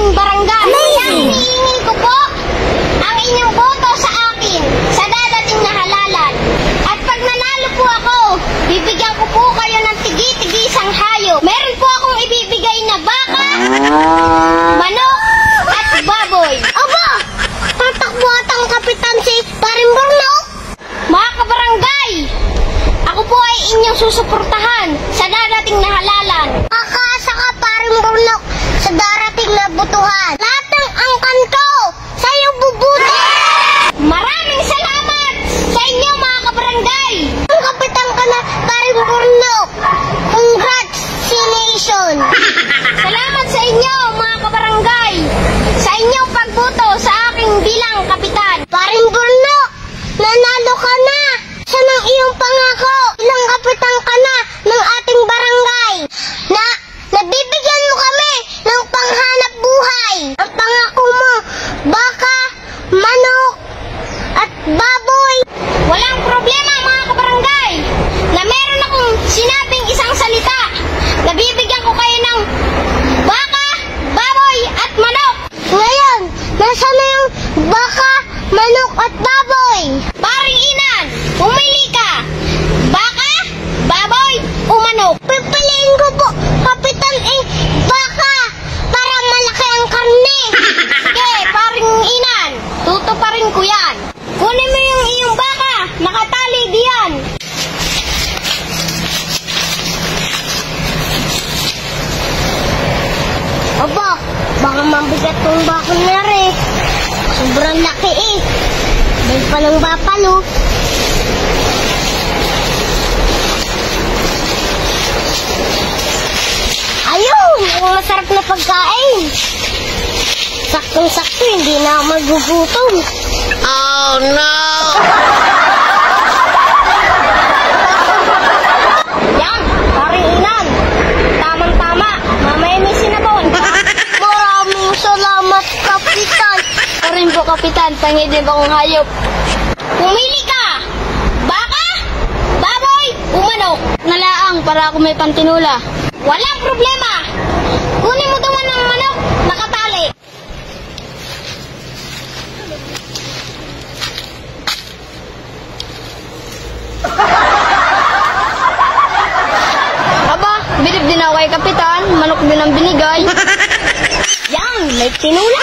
aming barangay. Kaya hinihingi ko po ang inyong boto sa akin sa dadating na halalan. At pag nanalo po ako, bibigyan ko po kayo ng tigi-tigisang hayop. Meron po akong ibibigay na baka, manok, at baboy. Aba! Tatakbo at ang kapitan si Paring Burnok. Mga kabarangay, ako po ay inyong susuportahan sa dadating na halalan. Akaasa ka, Paring Burnok, sa darating na butuhan. Lahat ng angkan ko, sa'yo bubuti. Maraming salamat sa inyo, mga kabarangay. Ang kapitan ka na, Paring Burnok. Congratulations. Salamat sa inyo, mga kabarangay, sa inyong pagboto sa aking bilang kapitan. Paring Burnok, nanalo ka na. Saan ang iyong pangako? Ilang kapitan ka na ng ating barangay. Nabibigyan mo kami ng panghanap buhay. Ang pangako mo, baka, manok, at baboy. Walang problema, mga kabarangay, na meron akong sinabing isang salita. Nabibigyan ko kayo ng baka, baboy, at manok. Ngayon, nasa na yung baka, manok, at baboy? Paring Inan, pumili ka. Baka, baboy, o manok? Pipiliin ko po, kapitan, baka, para malaki ang karne. Sige, Paring Inan, tutuparin ko yan. Kunin mo yung iyong baka, nakatali diyan. Aba, baka mabigat kong baka na rin. Sobrang laki eh. Dahil pa ng bapalo. Ayun, ang masarap na pagkain. Saktong-sakto, hindi na ako magugutom. Oh no! Yan, Paring Inan. Tamang-tama, mamaya may sinabon. Maraming salamat, kapitan. Parin po, kapitan, pangidib akong hayop. Pumili ka! Baka, baboy, o manok? Nalaang para ako may pantinula. Walang problema. Kunin mo naman ng manok, nakatali. Aba, bilib din ako kay kapitan. Manok din ang binigay. Yan, may tinula.